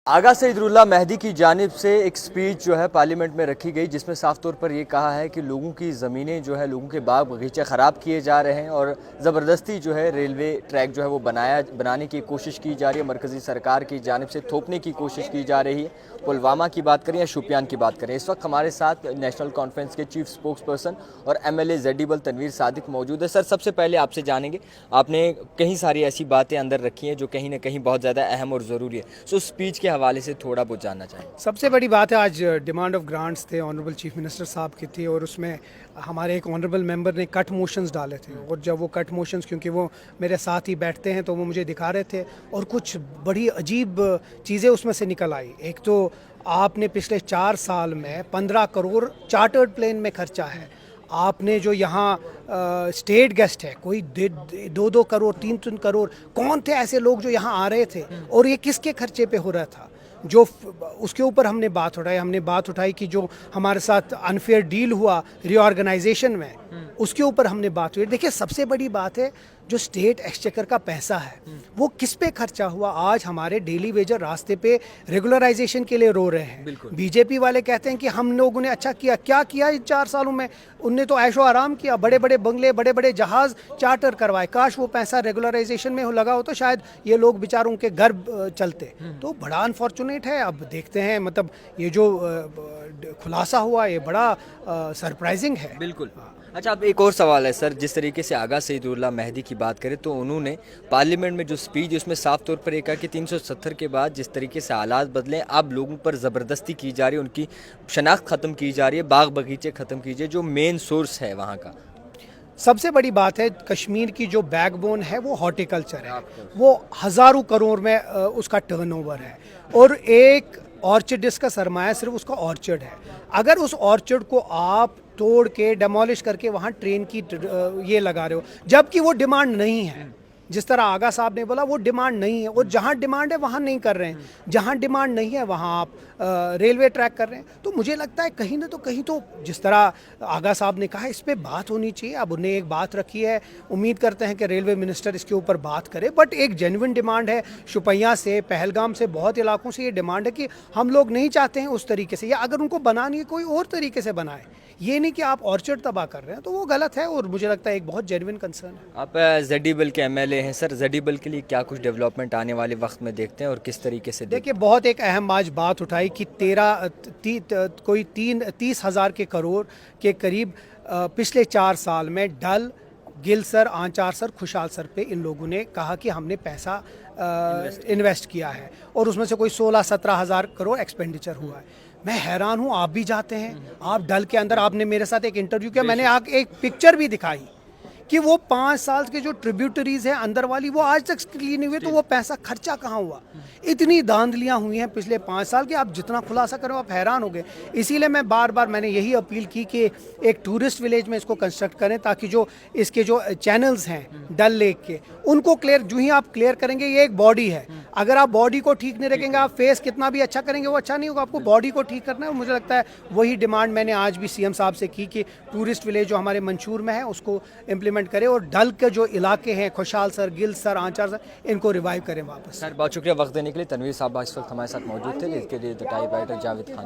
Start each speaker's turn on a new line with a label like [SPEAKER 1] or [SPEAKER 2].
[SPEAKER 1] आगा सईदुल्लाह मेहदी की जानिब से एक स्पीच जो है पार्लियामेंट में रखी गई, जिसमें साफ तौर पर ये कहा है कि लोगों की ज़मीनें जो है, लोगों के बाग बगीचे ख़राब किए जा रहे हैं और ज़बरदस्ती जो है रेलवे ट्रैक जो है वो बनाने की कोशिश की जा रही है। मरकज़ी सरकार की जानिब से थोपने की कोशिश की जा रही है। पुलवामा की बात करें या शोपियान की बात करें, इस वक्त हमारे साथ नेशनल कॉन्फ्रेंस के चीफ स्पोक्स पर्सन और MLA ZD तनवीर सादिक मौजूद है। सर, सबसे पहले आपसे जानेंगे, आपने कई सारी ऐसी बातें अंदर रखी हैं जो कहीं ना कहीं बहुत ज़्यादा अहम और ज़रूरी है, सो स्पीच के हवाले से थोड़ा बहुत जानना चाहें।
[SPEAKER 2] सबसे बड़ी बात है, आज डिमांड ऑफ ग्रांट्स थे, ऑनरेबल चीफ मिनिस्टर साहब की थी और उसमें हमारे एक ऑनरेबल मेंबर ने कट मोशंस डाले थे और जब वो कट मोशंस, क्योंकि वो मेरे साथ ही बैठते हैं, तो वो मुझे दिखा रहे थे और कुछ बड़ी अजीब चीज़ें उसमें से निकल आई। एक तो आपने पिछले 4 साल में 15 करोड़ चार्टर्ड प्लेन में खर्चा है। आपने जो यहाँ स्टेट गेस्ट है, कोई 2-2 करोड़ 3-3 करोड़, कौन थे ऐसे लोग जो यहाँ आ रहे थे और ये किसके खर्चे पे हो रहा था? जो उसके ऊपर हमने बात उठाई कि जो हमारे साथ अनफेयर डील हुआ रीऑर्गेनाइजेशन में, उसके ऊपर हमने बात हुई। देखिए, सबसे बड़ी बात है जो स्टेट एक्सचेकर का पैसा है वो किस पे खर्चा हुआ। आज हमारे डेली वेजर रास्ते पे रेगुलराइजेशन के लिए रो रहे हैं। बीजेपी वाले कहते हैं कि हम लोगों ने अच्छा किया। क्या किया इन 4 सालों में? उनने तो ऐशो आराम किया, बड़े बड़े बंगले, बड़े बड़े जहाज चार्टर करवाए। काश वो पैसा रेगुलराइजेशन में लगा हो तो शायद ये लोग बेचारों के घर चलते। तो बड़ा अनफॉर्चुनेट है। अब देखते हैं, मतलब ये जो खुलासा हुआ ये बड़ा सरप्राइजिंग है।
[SPEAKER 1] बिल्कुल। अच्छा, अब एक और सवाल है सर, जिस तरीके से आगा सईदुल्लाह मेहदी की बात करें तो उन्होंने पार्लियामेंट में जो स्पीच, उसमें साफ तौर पर कहा कि 370 के बाद जिस तरीके से हालात बदले, अब लोगों पर ज़बरदस्ती की जा रही है, उनकी शनाख्त ख़त्म की जा रही है, बाग बगीचे ख़त्म कीजिए, जो मेन सोर्स है वहाँ का।
[SPEAKER 2] सबसे बड़ी बात है, कश्मीर की जो बैकबोन है वो हॉर्टिकल्चर है। वो हज़ारों करोड़ में उसका टर्नओवर है और एक ऑर्चर्डिस्ट का सरमाया सिर्फ उसका ऑर्चर्ड है। अगर उस ऑर्चर्ड को आप तोड़ के डेमोलिश करके वहाँ ट्रेन की ये लगा रहे हो, जबकि वो डिमांड नहीं है, जिस तरह आगा साहब ने बोला वो डिमांड नहीं है, और जहाँ डिमांड है वहाँ नहीं कर रहे हैं, जहाँ डिमांड नहीं है वहाँ आप रेलवे ट्रैक कर रहे हैं। तो मुझे लगता है कहीं ना तो कहीं तो जिस तरह आगा साहब ने कहा, इस पर बात होनी चाहिए। अब उन्हें एक बात रखी है, उम्मीद करते हैं कि रेलवे मिनिस्टर इसके ऊपर बात करे। बट एक जेन्युइन डिमांड है, शुपैया से, पहलगाम से, बहुत इलाकों से ये डिमांड है कि हम लोग नहीं चाहते हैं उस तरीके से, या अगर उनको बनानी है कोई और तरीके से बनाए, ये नहीं कि आप ऑर्चर्ड तबाह कर रहे हैं, तो वो गलत है और मुझे लगता है एक बहुत जेन्युइन कंसर्न है।
[SPEAKER 1] आप ZD के MLA हैं सर, ZD के लिए क्या कुछ डेवलपमेंट आने वाले वक्त में देखते हैं और किस तरीके से?
[SPEAKER 2] देखिए, बहुत एक अहम आज बात उठाई कि 30,000 के करोड़ के करीब पिछले 4 साल में डल, गिल सर, आंचार सर, खुशहाल सर पे इन लोगों ने कहा कि हमने पैसा इन्वेस्ट किया है और उसमें से कोई 16-17 हज़ार करोड़ एक्सपेंडिचर हुआ है। मैं हैरान हूँ, आप भी जाते हैं, आप डल के अंदर, आपने मेरे साथ एक इंटरव्यू किया, मैंने एक पिक्चर भी दिखाई कि वो 5 साल के जो ट्रिब्यूटरीज हैं अंदर वाली, वो आज तक क्लीन नहीं हुए, तो वो पैसा खर्चा कहाँ हुआ? इतनी धांधलियाँ हुई हैं पिछले 5 साल की, आप जितना खुलासा करो आप हैरान हो गए। इसीलिए मैं बार बार मैंने यही अपील की कि एक टूरिस्ट विलेज में इसको कंस्ट्रक्ट करें, ताकि जो इसके जो चैनल्स हैं डल लेक के, उनको क्लियर, जो ही आप क्लियर करेंगे, ये एक बॉडी है, अगर आप बॉडी को ठीक नहीं रखेंगे, आप फेस कितना भी अच्छा करेंगे वो अच्छा नहीं होगा, आपको बॉडी को ठीक करना है। और मुझे लगता है वही डिमांड मैंने आज भी CM साहब से की कि टूरिस्ट विलेज जो हमारे मंशूर में है उसको इम्प्लीमेंट करें और डल के जो इलाके हैं, खुशहाल सर, गिल सर, आंचार सर, इनको रिवाइव करें वापस।
[SPEAKER 1] सर, बहुत शुक्रिया वक्त देने के लिए। तनवीर साहब इस वक्त हमारे साथ मौजूद थे, जिसके लिए the type writer Javed Khan.